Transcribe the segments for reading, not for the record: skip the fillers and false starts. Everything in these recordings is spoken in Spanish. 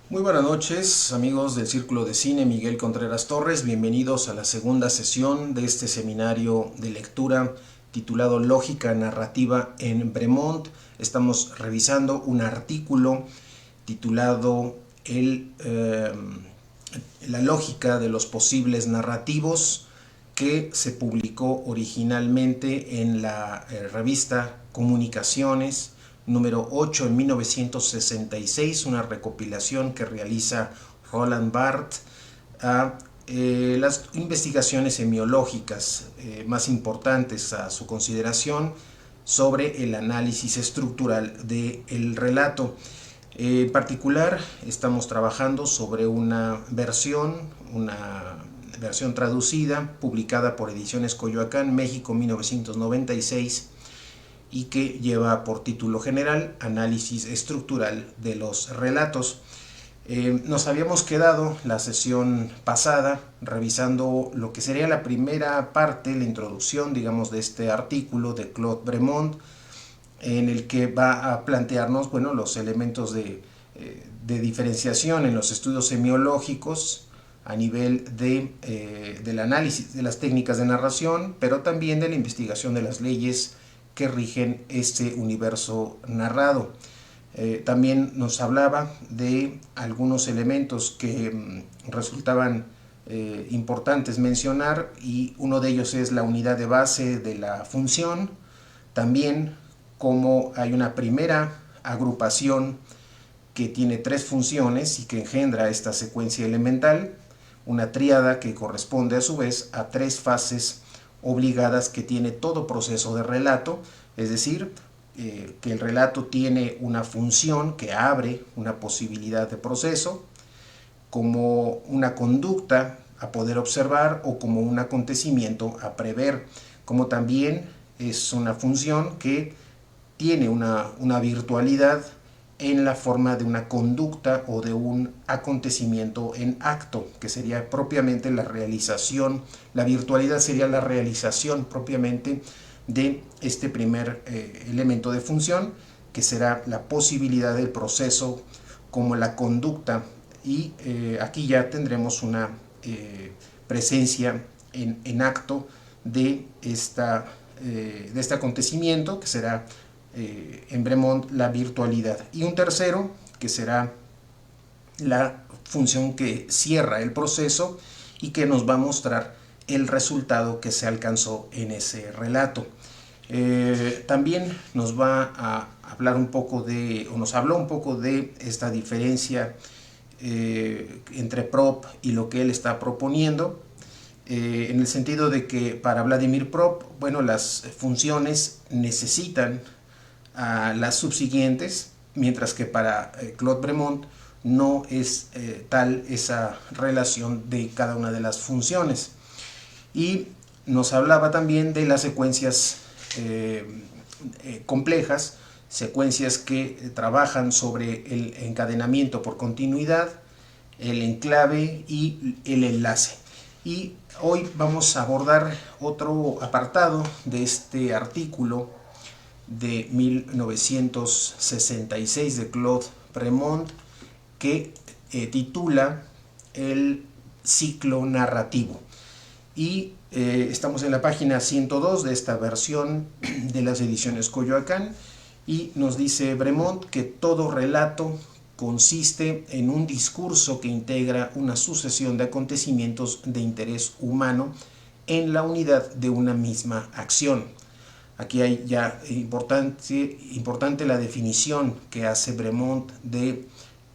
Muy buenas noches, amigos del Círculo de Cine Miguel Contreras Torres. Bienvenidos a la segunda sesión de este seminario de lectura titulado Lógica Narrativa en Bremont. Estamos revisando un artículo titulado La lógica de los posibles narrativos, que se publicó originalmente en la revista Comunicaciones número 8 en 1966, una recopilación que realiza Roland Barthes a las investigaciones semiológicas más importantes a su consideración sobre el análisis estructural del relato. En particular, estamos trabajando sobre una versión traducida, publicada por Ediciones Coyoacán, México, 1996, y que lleva por título general Análisis estructural de los relatos. Nos habíamos quedado la sesión pasada revisando lo que sería la primera parte, la introducción, digamos, de este artículo de Claude Bremont, en el que va a plantearnos, bueno, los elementos de diferenciación en los estudios semiológicos a nivel del análisis de las técnicas de narración, pero también de la investigación de las leyes que rigen este universo narrado. También nos hablaba de algunos elementos que resultaban importantes mencionar, y uno de ellos es la unidad de base de la función. También como hay una primera agrupación que tiene tres funciones y que engendra esta secuencia elemental, una tríada que corresponde a su vez a tres fases obligadas que tiene todo proceso de relato, es decir, que el relato tiene una función que abre una posibilidad de proceso, como una conducta a poder observar o como un acontecimiento a prever, como también es una función que tiene una virtualidad en la forma de una conducta o de un acontecimiento en acto, que sería propiamente la realización. La virtualidad sería la realización propiamente de este primer elemento de función, que será la posibilidad del proceso como la conducta, y aquí ya tendremos una presencia en acto de este acontecimiento, que será en Bremont la virtualidad, y un tercero que será la función que cierra el proceso y que nos va a mostrar el resultado que se alcanzó en ese relato. También nos va a hablar un poco nos habló un poco de esta diferencia entre Prop y lo que él está proponiendo, en el sentido de que para Vladimir Prop, bueno, las funciones necesitan a las subsiguientes, mientras que para Claude Bremont no es tal esa relación de cada una de las funciones. Y nos hablaba también de las secuencias complejas, secuencias que trabajan sobre el encadenamiento por continuidad, el enclave y el enlace. Y hoy vamos a abordar otro apartado de este artículo de 1966 de Claude Bremont, que titula El ciclo narrativo. Y estamos en la página 102 de esta versión de las Ediciones Coyoacán, y nos dice Bremont que todo relato consiste en un discurso que integra una sucesión de acontecimientos de interés humano en la unidad de una misma acción. Aquí hay ya importante la definición que hace Bremont de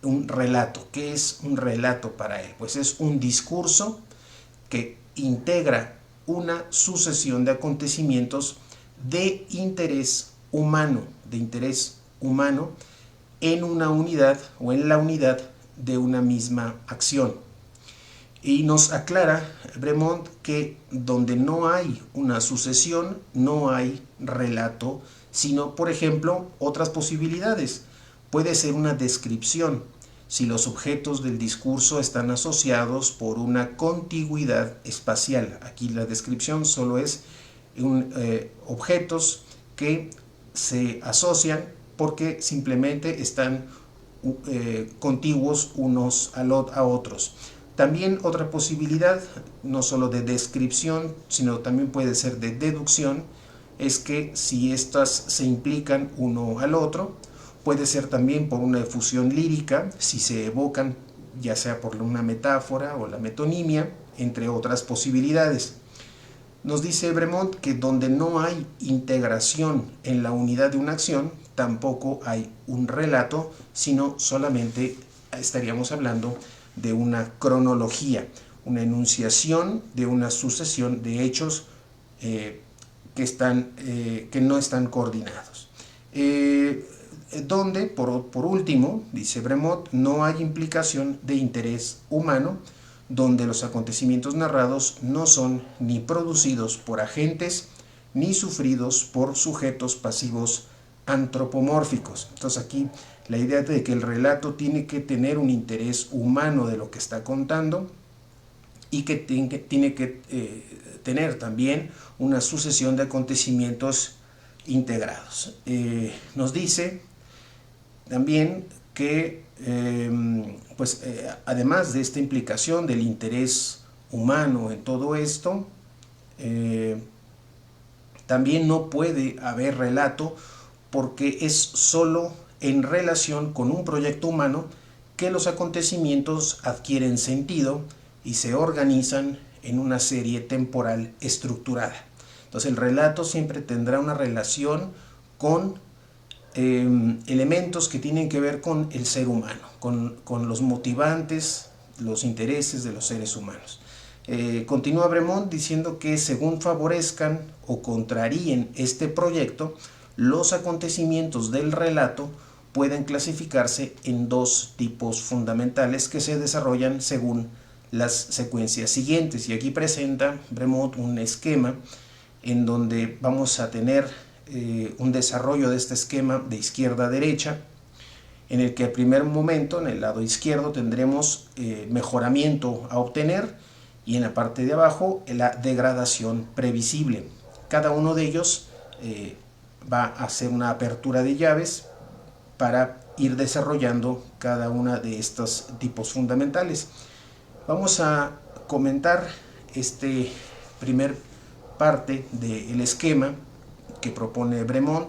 un relato. ¿Qué es un relato para él? Pues es un discurso que integra una sucesión de acontecimientos de interés humano, en una unidad o en la unidad de una misma acción. Y nos aclara Bremont que donde no hay una sucesión, no hay relato, sino, por ejemplo, otras posibilidades. Puede ser una descripción, si los objetos del discurso están asociados por una contigüidad espacial. Aquí la descripción solo es objetos que se asocian porque simplemente están contiguos unos a otros. También otra posibilidad, no solo de descripción, sino también puede ser de deducción, es que si estas se implican uno al otro, puede ser también por una efusión lírica, si se evocan ya sea por una metáfora o la metonimia, entre otras posibilidades. Nos dice Bremont que donde no hay integración en la unidad de una acción, tampoco hay un relato, sino solamente estaríamos hablando de una cronología, una enunciación de una sucesión de hechos que no están coordinados. Donde, por último, dice Bremont, no hay implicación de interés humano, donde los acontecimientos narrados no son ni producidos por agentes ni sufridos por sujetos pasivos antropomórficos. Entonces aquí la idea de que el relato tiene que tener un interés humano de lo que está contando y que tiene que tener también una sucesión de acontecimientos integrados. Nos dice también que además de esta implicación del interés humano en todo esto, también no puede haber relato porque es solo en relación con un proyecto humano que los acontecimientos adquieren sentido y se organizan en una serie temporal estructurada. Entonces el relato siempre tendrá una relación con elementos que tienen que ver con el ser humano, con los motivantes, los intereses de los seres humanos. Continúa Bremont diciendo que según favorezcan o contraríen este proyecto, los acontecimientos del relato pueden clasificarse en dos tipos fundamentales que se desarrollan según las secuencias siguientes. Y aquí presenta Bremont un esquema en donde vamos a tener un desarrollo de este esquema de izquierda a derecha, en el que al primer momento en el lado izquierdo tendremos mejoramiento a obtener y en la parte de abajo la degradación previsible. Cada uno de ellos va a hacer una apertura de llaves para ir desarrollando cada una de estos tipos fundamentales. Vamos a comentar este primer parte del esquema que propone Bremont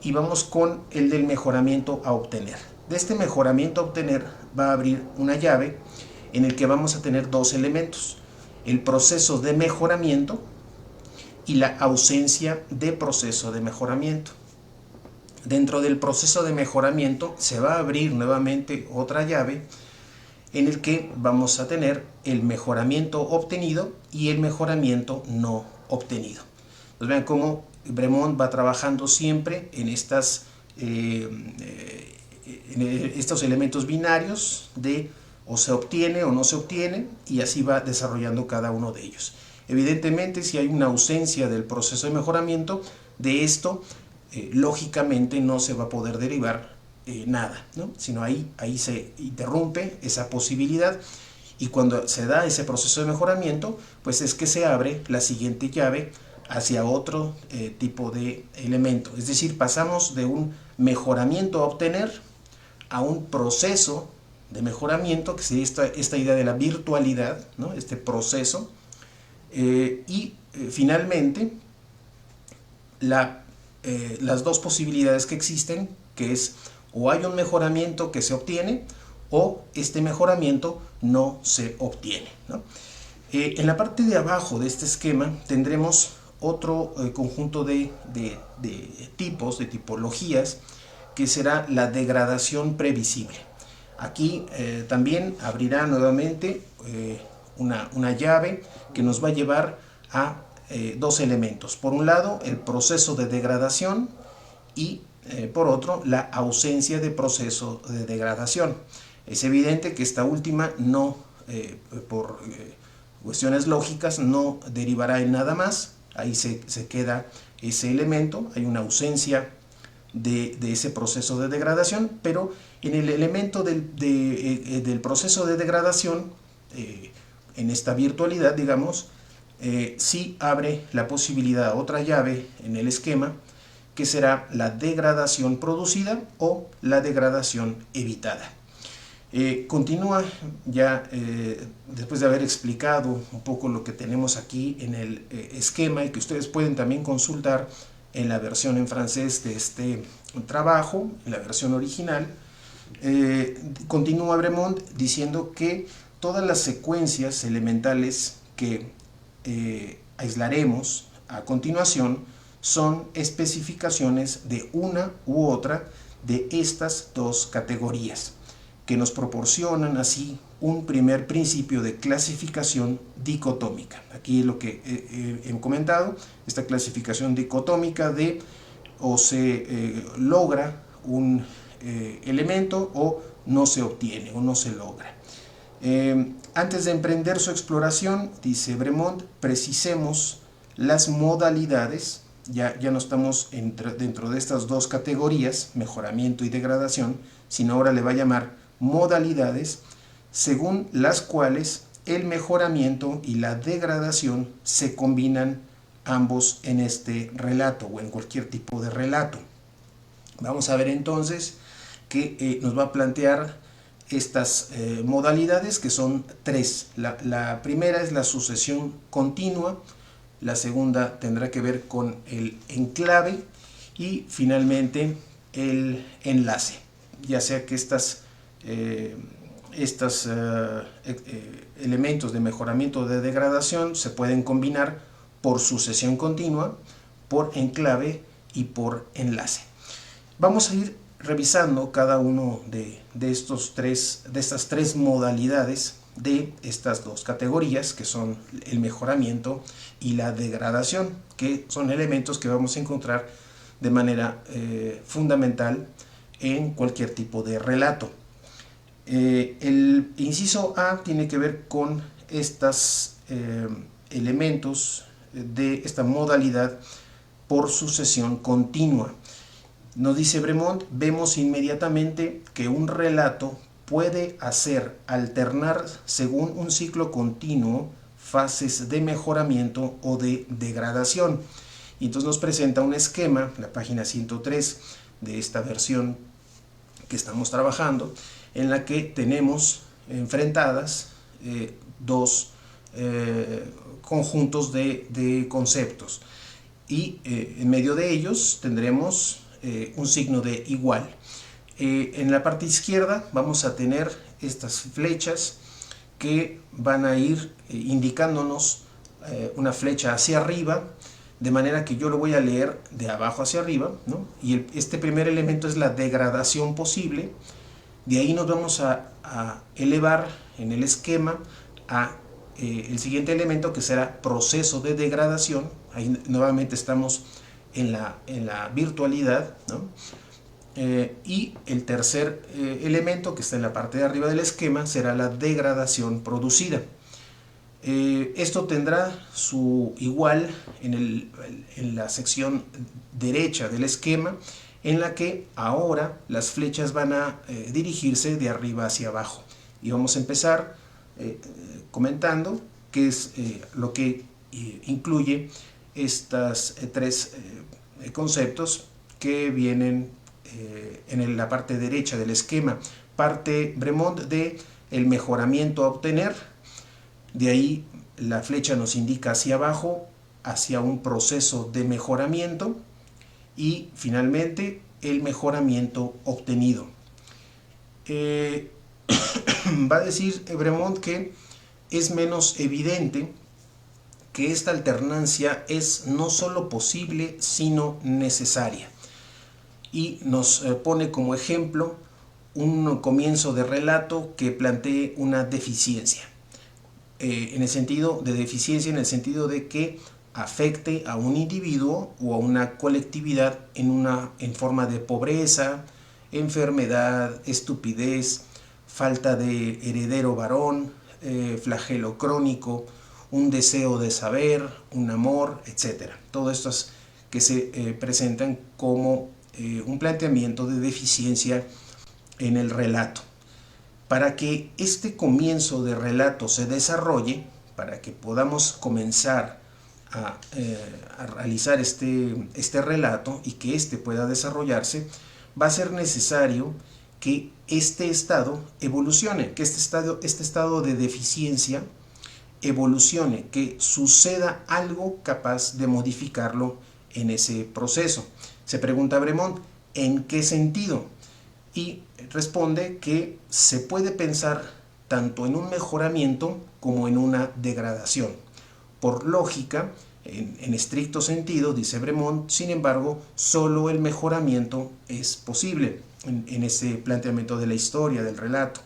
y vamos con el del mejoramiento a obtener. De este mejoramiento a obtener va a abrir una llave en el que vamos a tener dos elementos: el proceso de mejoramiento y la ausencia de proceso de mejoramiento. Dentro del proceso de mejoramiento se va a abrir nuevamente otra llave en el que vamos a tener el mejoramiento obtenido y el mejoramiento no obtenido. Entonces vean cómo Bremont va trabajando siempre en estos elementos binarios de o se obtiene o no se obtiene, y así va desarrollando cada uno de ellos. Evidentemente, si hay una ausencia del proceso de mejoramiento, de esto lógicamente no se va a poder derivar nada, ¿no? Sino ahí se interrumpe esa posibilidad, y cuando se da ese proceso de mejoramiento, pues es que se abre la siguiente llave hacia otro tipo de elemento. Es decir, pasamos de un mejoramiento a obtener a un proceso de mejoramiento, que sería esta idea de la virtualidad, ¿no? Este proceso, finalmente las dos posibilidades que existen, que es o hay un mejoramiento que se obtiene o este mejoramiento no se obtiene, ¿no? En la parte de abajo de este esquema tendremos otro conjunto de tipos, de tipologías, que será la degradación previsible. Aquí también abrirá nuevamente una llave que nos va a llevar a dos elementos. Por un lado, el proceso de degradación y por otro, la ausencia de proceso de degradación. Es evidente que esta última no, por cuestiones lógicas, no derivará en nada más. Ahí se queda ese elemento, hay una ausencia de ese proceso de degradación, pero en el elemento del proceso de degradación, en esta virtualidad, digamos, sí abre la posibilidad, otra llave en el esquema, que será la degradación producida o la degradación evitada. Continúa ya después de haber explicado un poco lo que tenemos aquí en el esquema, y que ustedes pueden también consultar en la versión en francés de este trabajo, en la versión original. Continúa Bremond diciendo que todas las secuencias elementales que aislaremos a continuación son especificaciones de una u otra de estas dos categorías, que nos proporcionan así un primer principio de clasificación dicotómica. Aquí lo que he comentado, esta clasificación dicotómica de o se logra un elemento o no se obtiene o no se logra. Antes de emprender su exploración, dice Bremond, precisemos las modalidades. Ya no estamos dentro de estas dos categorías, mejoramiento y degradación, sino ahora le va a llamar modalidades, según las cuales el mejoramiento y la degradación se combinan ambos en este relato o en cualquier tipo de relato. Vamos a ver entonces que nos va a plantear estas modalidades, que son tres. La primera es la sucesión continua, la segunda tendrá que ver con el enclave y finalmente el enlace, ya sea que estos elementos de mejoramiento o de degradación se pueden combinar por sucesión continua, por enclave y por enlace. Vamos a ir revisando cada uno de estas tres modalidades de estas dos categorías, que son el mejoramiento y la degradación, que son elementos que vamos a encontrar de manera fundamental en cualquier tipo de relato. El inciso A tiene que ver con estos elementos de esta modalidad por sucesión continua. Nos dice Bremond, vemos inmediatamente que un relato puede alternar según un ciclo continuo fases de mejoramiento o de degradación. Y entonces nos presenta un esquema, la página 103 de esta versión que estamos trabajando, en la que tenemos enfrentadas dos conjuntos de conceptos, y en medio de ellos tendremos un signo de igual. En la parte izquierda vamos a tener estas flechas que van a ir indicándonos una flecha hacia arriba, de manera que yo lo voy a leer de abajo hacia arriba, ¿no? Y este primer elemento es la degradación posible. De ahí nos vamos a elevar en el esquema a el siguiente elemento, que será proceso de degradación. Ahí nuevamente estamos en la virtualidad, ¿no? Y el tercer elemento, que está en la parte de arriba del esquema, será la degradación producida. Esto tendrá su igual en la sección derecha del esquema, en la que ahora las flechas van a dirigirse de arriba hacia abajo. Y vamos a empezar comentando qué es lo que incluye estos tres conceptos que vienen en la parte derecha del esquema. Parte Bremond de el mejoramiento a obtener. De ahí la flecha nos indica hacia abajo, hacia un proceso de mejoramiento, y finalmente el mejoramiento obtenido. Va a decir Bremond que es menos evidente que esta alternancia es no solo posible, sino necesaria. Y nos pone como ejemplo un comienzo de relato que plantee una deficiencia. En el sentido de deficiencia, en el sentido de que afecte a un individuo o a una colectividad en forma de pobreza, enfermedad, estupidez, falta de heredero varón, flagelo crónico, un deseo de saber, un amor, etc. Todo esto es que se presentan como un planteamiento de deficiencia en el relato. Para que este comienzo de relato se desarrolle, para que podamos comenzar a realizar este relato y que éste pueda desarrollarse, va a ser necesario que este estado evolucione, que este estado de deficiencia evolucione, que suceda algo capaz de modificarlo en ese proceso. Se pregunta Bremont, ¿en qué sentido? Y responde que se puede pensar tanto en un mejoramiento como en una degradación. Por lógica, en estricto sentido, dice Bremont, sin embargo, solo el mejoramiento es posible en ese planteamiento de la historia, del relato.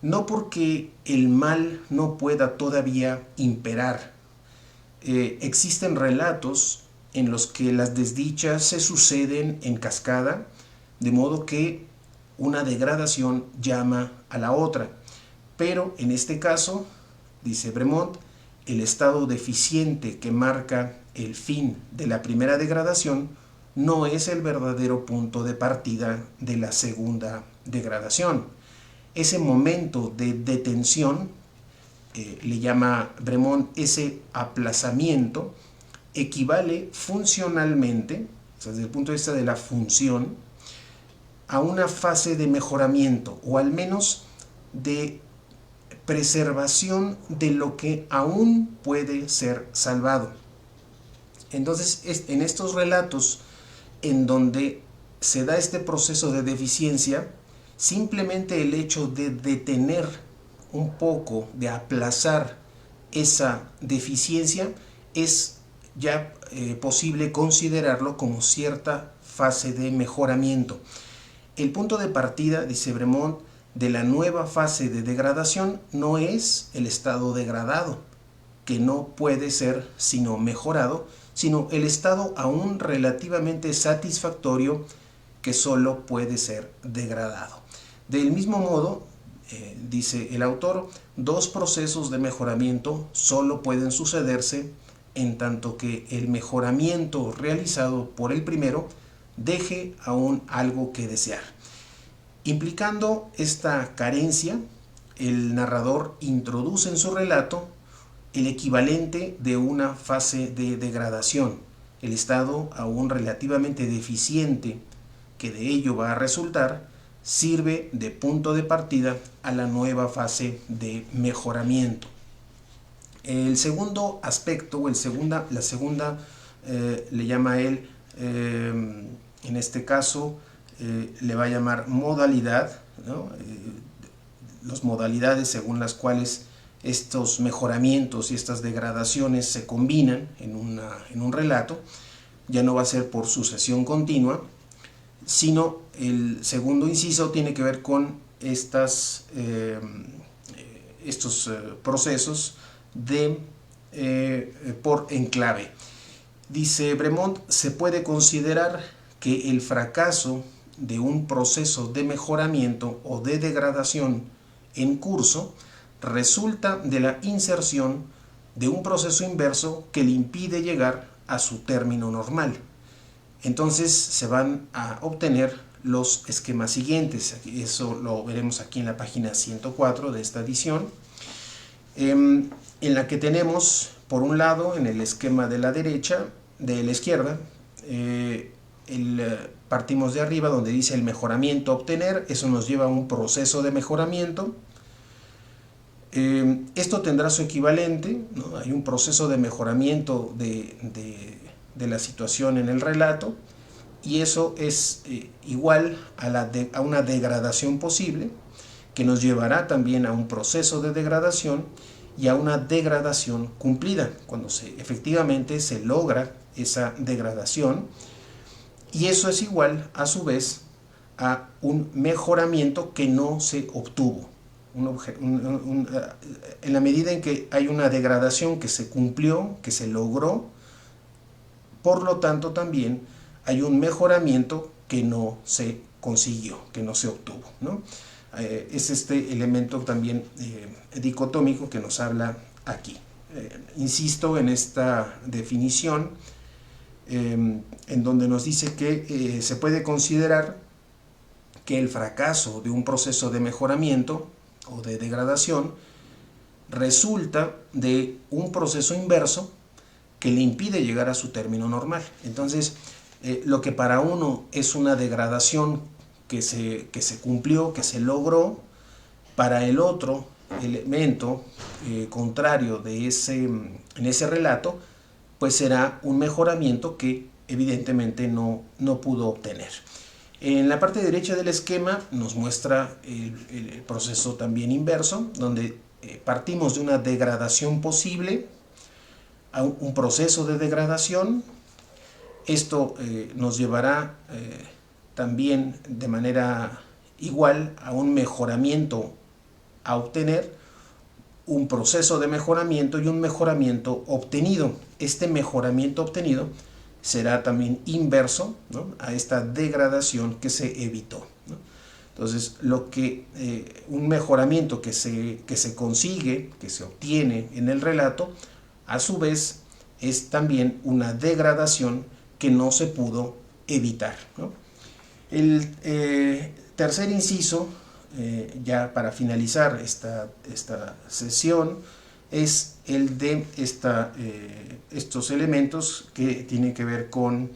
No porque el mal no pueda todavía imperar. Existen relatos en los que las desdichas se suceden en cascada, de modo que una degradación llama a la otra. Pero en este caso, dice Bremont, el estado deficiente que marca el fin de la primera degradación no es el verdadero punto de partida de la segunda degradación. Ese momento de detención, le llama Bremont ese aplazamiento, equivale funcionalmente, o sea, desde el punto de vista de la función, a una fase de mejoramiento, o al menos de preservación de lo que aún puede ser salvado. Entonces, en estos relatos en donde se da este proceso de deficiencia, simplemente el hecho de detener un poco, de aplazar esa deficiencia, es ya posible considerarlo como cierta fase de mejoramiento. El punto de partida, dice Bremont, de la nueva fase de degradación no es el estado degradado, que no puede ser sino mejorado, sino el estado aún relativamente satisfactorio que solo puede ser degradado. Del mismo modo, dice el autor, dos procesos de mejoramiento solo pueden sucederse en tanto que el mejoramiento realizado por el primero deje aún algo que desear. Implicando esta carencia, el narrador introduce en su relato el equivalente de una fase de degradación, el estado aún relativamente deficiente que de ello va a resultar, sirve de punto de partida a la nueva fase de mejoramiento. El segundo aspecto, o la segunda, le llama él, en este caso, le va a llamar modalidad, ¿no? Las modalidades según las cuales estos mejoramientos y estas degradaciones se combinan en un relato, ya no va a ser por sucesión continua, sino el segundo inciso tiene que ver con estos procesos por enclave. Dice Bremont, se puede considerar que el fracaso de un proceso de mejoramiento o de degradación en curso resulta de la inserción de un proceso inverso que le impide llegar a su término normal. Entonces se van a obtener los esquemas siguientes. Eso lo veremos aquí en la página 104 de esta edición, en la que tenemos, por un lado, en el esquema de la izquierda, partimos de arriba donde dice el mejoramiento a obtener. Eso nos lleva a un proceso de mejoramiento. Esto tendrá su equivalente, ¿no? Hay un proceso de mejoramiento de la situación en el relato, y eso es igual a una degradación posible, que nos llevará también a un proceso de degradación y a una degradación cumplida, cuando efectivamente se logra esa degradación, y eso es igual a su vez a un mejoramiento que no se obtuvo. En la medida en que hay una degradación que se cumplió, que se logró, por lo tanto también hay un mejoramiento que no se consiguió, que no se obtuvo, ¿no? Es este elemento también dicotómico que nos habla aquí. Insisto en esta definición, en donde nos dice que se puede considerar que el fracaso de un proceso de mejoramiento o de degradación resulta de un proceso inverso que le impide llegar a su término normal. Entonces, lo que para uno es una degradación que se cumplió, que se logró, para el otro elemento contrario en ese relato, pues será un mejoramiento que evidentemente no pudo obtener. En la parte derecha del esquema nos muestra el proceso también inverso, donde partimos de una degradación posible a un proceso de degradación. Esto nos llevará también de manera igual a un mejoramiento a obtener, un proceso de mejoramiento y un mejoramiento obtenido. Este mejoramiento obtenido será también inverso, ¿no?, a esta degradación que se evitó, ¿no? Entonces, un mejoramiento que se consigue, que se obtiene en el relato, a su vez es también una degradación que no se pudo evitar, ¿no? El tercer inciso, ya para finalizar esta sesión, es el de estos elementos que tienen que ver con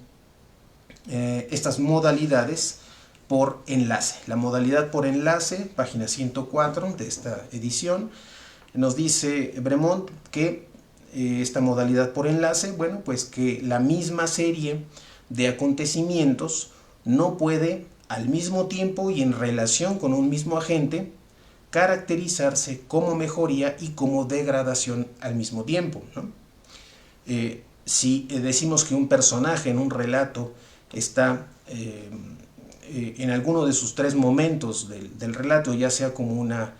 estas modalidades por enlace. La modalidad por enlace, página 104 de esta edición, nos dice Bremont que esta modalidad por enlace, bueno, pues que la misma serie de acontecimientos no puede al mismo tiempo y en relación con un mismo agente caracterizarse como mejoría y como degradación al mismo tiempo, ¿no? Si decimos que un personaje en un relato está en alguno de sus tres momentos del relato, ya sea como una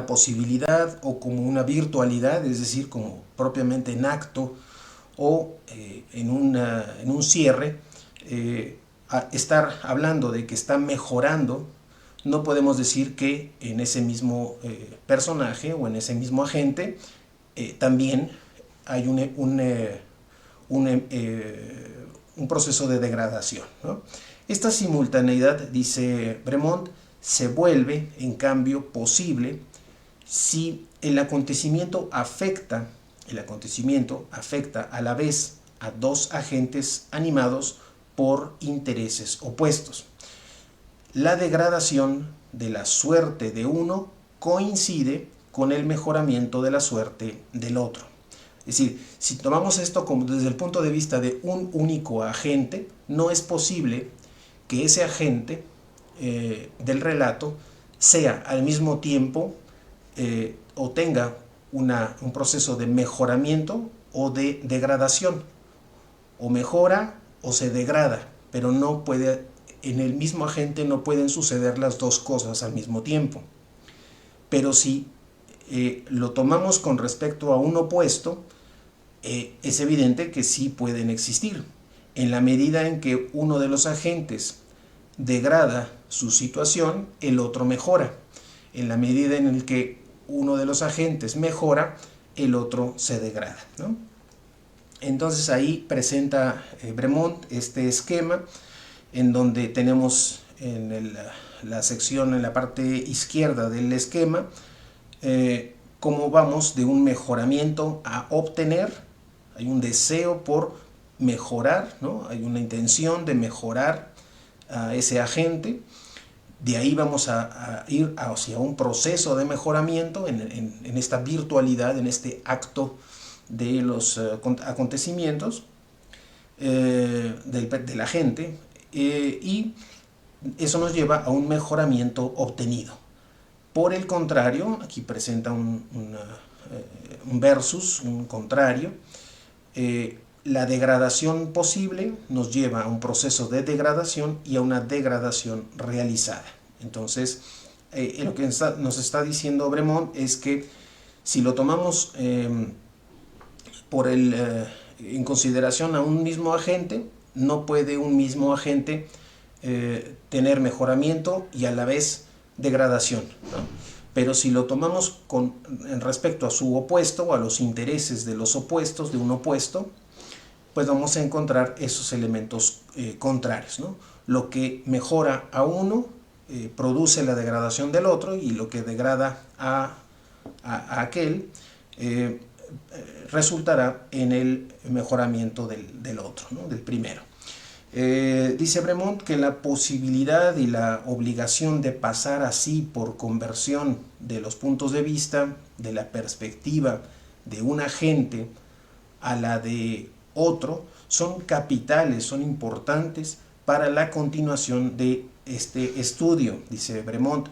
posibilidad o como una virtualidad, es decir, como propiamente en acto o en un cierre, estar hablando de que está mejorando, no podemos decir que en ese mismo personaje o en ese mismo agente también hay un proceso de degradación, ¿no? Esta simultaneidad, dice Bremont, se vuelve en cambio posible si el acontecimiento afecta a la vez a dos agentes animados por intereses opuestos. La degradación de la suerte de uno coincide con el mejoramiento de la suerte del otro. Es decir, si tomamos esto como desde el punto de vista de un único agente, no es posible que ese agente del relato sea al mismo tiempo o tenga un proceso de mejoramiento o de degradación. O mejora o se degrada, pero no puede, en el mismo agente no pueden suceder las dos cosas al mismo tiempo. Pero si lo tomamos con respecto a un opuesto, es evidente que sí pueden existir. En la medida en que uno de los agentes degrada su situación, el otro mejora. En la medida en el que uno de los agentes mejora, el otro se degrada, ¿no? Entonces ahí presenta Bremont este esquema en donde tenemos en la sección, en la parte izquierda del esquema, cómo vamos de un mejoramiento a obtener. Hay un deseo por mejorar, ¿no? Hay una intención de mejorar a ese agente. De ahí vamos a ir hacia un proceso de mejoramiento en esta virtualidad, en este acto de los acontecimientos de la gente, y eso nos lleva a un mejoramiento obtenido. Por el contrario, aquí presenta un versus, un contrario. La degradación posible nos lleva a un proceso de degradación y a una degradación realizada. Entonces, lo que nos está diciendo Bremont es que si lo tomamos en consideración a un mismo agente, no puede un mismo agente tener mejoramiento y a la vez degradación, ¿no? Pero si lo tomamos en respecto a su opuesto o a los intereses de los opuestos, de un opuesto, pues vamos a encontrar esos elementos contrarios, ¿no? Lo que mejora a uno produce la degradación del otro, y lo que degrada a aquel resultará en el mejoramiento del otro, ¿no? Del primero. Dice Bremont que la posibilidad y la obligación de pasar así por conversión de los puntos de vista, de la perspectiva de un agente a la de otro, son capitales, son importantes para la continuación de este estudio, dice Bremont.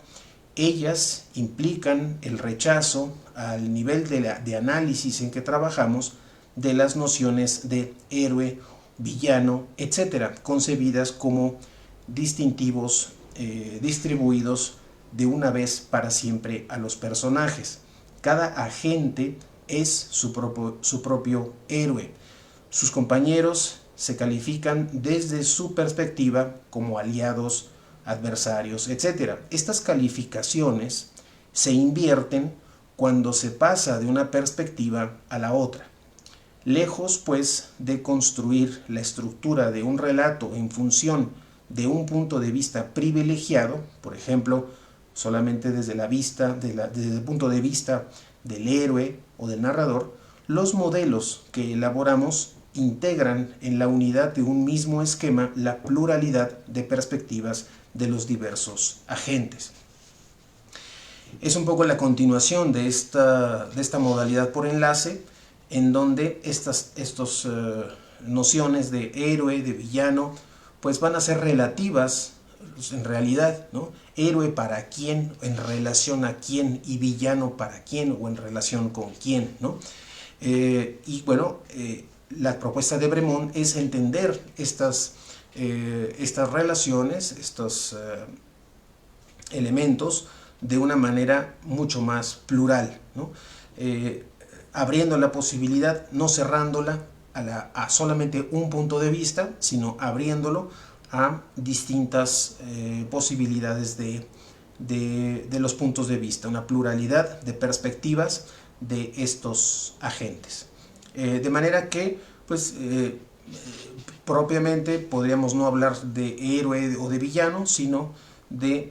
Ellas implican el rechazo al nivel de análisis en que trabajamos de las nociones de héroe, villano, etcétera, concebidas como distintivos distribuidos de una vez para siempre a los personajes. Cada agente es su propio héroe. Sus compañeros se califican desde su perspectiva como aliados, adversarios, etc. Estas calificaciones se invierten cuando se pasa de una perspectiva a la otra. Lejos, pues, de construir la estructura de un relato en función de un punto de vista privilegiado, por ejemplo, solamente desde desde el punto de vista del héroe o del narrador, los modelos que elaboramos integran en la unidad de un mismo esquema la pluralidad de perspectivas de los diversos agentes. Es un poco la continuación de esta modalidad por enlace, en donde estas nociones de héroe, de villano, pues van a ser relativas en realidad, ¿no? Héroe para quién, en relación a quién, y villano para quién o en relación con quién, ¿no? Y bueno, la propuesta de Bremont es entender estas relaciones, estos elementos de una manera mucho más plural, ¿no? Abriendo la posibilidad, no cerrándola a solamente un punto de vista, sino abriéndolo a distintas posibilidades de los puntos de vista, una pluralidad de perspectivas de estos agentes. De manera que, pues, propiamente podríamos no hablar de héroe o de villano, sino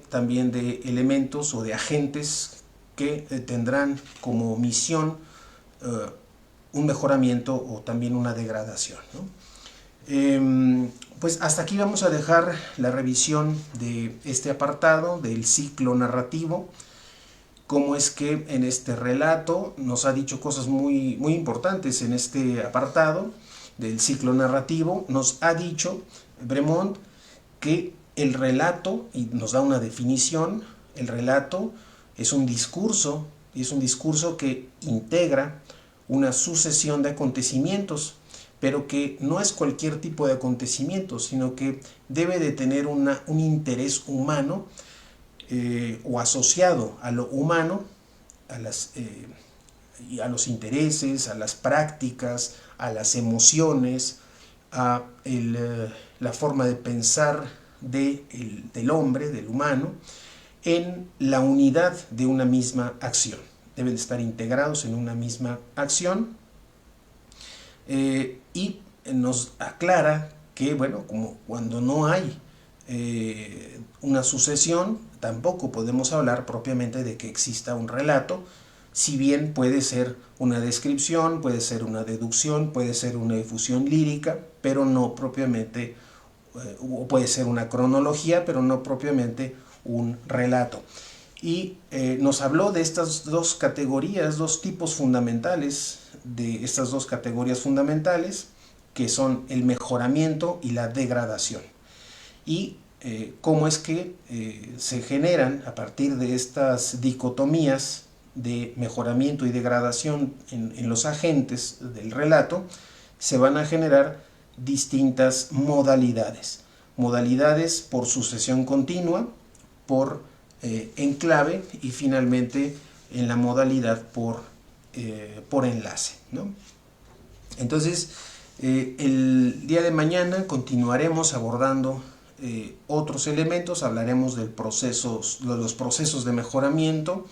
también de elementos o de agentes que tendrán como misión un mejoramiento o también una degradación, ¿no? Pues hasta aquí vamos a dejar la revisión de este apartado del ciclo narrativo. Cómo es que en este relato nos ha dicho cosas muy, muy importantes en este apartado del ciclo narrativo. Nos ha dicho Bremont que el relato, y nos da una definición, el relato es un discurso, y es un discurso que integra una sucesión de acontecimientos, pero que no es cualquier tipo de acontecimiento, sino que debe de tener un interés humano o asociado a lo humano, a los intereses, a las prácticas, a las emociones, a la forma de pensar del hombre, del humano, en la unidad de una misma acción. Deben estar integrados en una misma acción, y nos aclara que, bueno, como cuando no hay una sucesión, tampoco podemos hablar propiamente de que exista un relato, si bien puede ser una descripción, puede ser una deducción, puede ser una difusión lírica, pero no propiamente, o puede ser una cronología, pero no propiamente un relato. Y nos habló de estas dos categorías, dos tipos fundamentales, de estas dos categorías fundamentales, que son el mejoramiento y la degradación. Y cómo es que se generan a partir de estas dicotomías de mejoramiento y degradación en los agentes del relato, se van a generar distintas modalidades. Modalidades por sucesión continua, por enclave y finalmente en la modalidad por enlace, ¿no? Entonces, el día de mañana continuaremos abordando otros elementos, hablaremos de los procesos de mejoramiento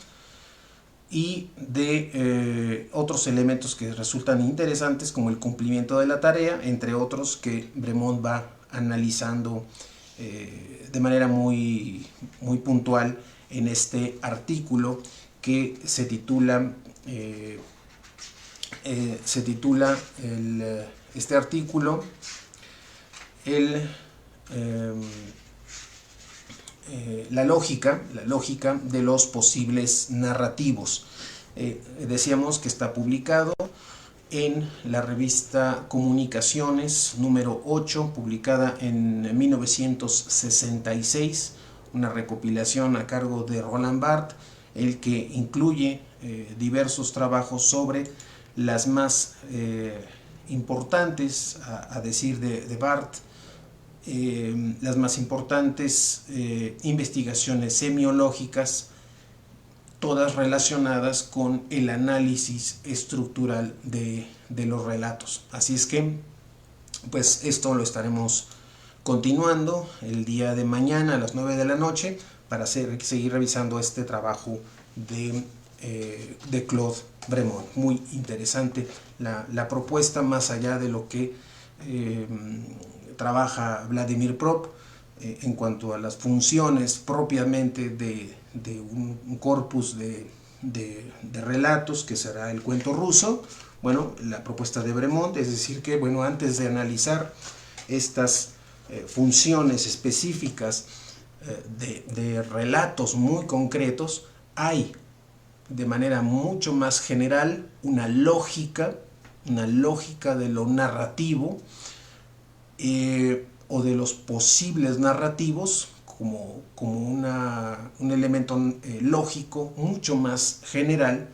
y de otros elementos que resultan interesantes como el cumplimiento de la tarea, entre otros que Bremont va analizando de manera muy, muy puntual en este artículo que se titula se titula este artículo la lógica de los posibles narrativos. Decíamos que está publicado en la revista Comunicaciones número 8, publicada en 1966, una recopilación a cargo de Roland Barthes, el que incluye diversos trabajos sobre las más importantes, a decir de Barthes, las más importantes investigaciones semiológicas, todas relacionadas con el análisis estructural de los relatos. Así es que, pues esto lo estaremos continuando el día de mañana a las 9 de la noche para seguir revisando este trabajo de Claude Bremont. Muy interesante la propuesta, más allá de lo que trabaja Vladimir Prop en cuanto a las funciones propiamente de un corpus de relatos que será el cuento ruso. Bueno, la propuesta de Bremont es decir que, bueno, antes de analizar estas funciones específicas de relatos muy concretos, hay de manera mucho más general una lógica de lo narrativo o de los posibles narrativos como un elemento lógico mucho más general,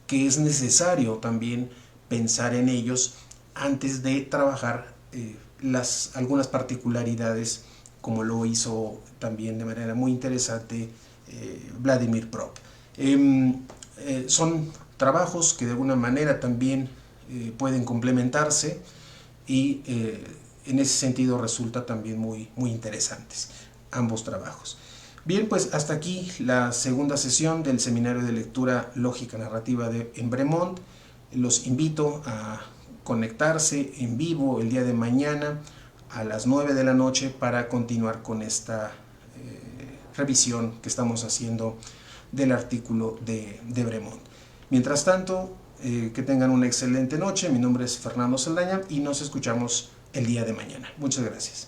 que es necesario también pensar en ellos antes de trabajar algunas particularidades, como lo hizo también de manera muy interesante Vladimir Prop. Son trabajos que de alguna manera también pueden complementarse y en ese sentido resulta también muy interesantes ambos trabajos. Bien, pues hasta aquí la segunda sesión del Seminario de Lectura Lógica Narrativa en Bremont. Los invito a conectarse en vivo el día de mañana a las 9 de la noche para continuar con esta revisión que estamos haciendo del artículo de Bremont. Mientras tanto, que tengan una excelente noche. Mi nombre es Fernando Saldaña y nos escuchamos el día de mañana. Muchas gracias.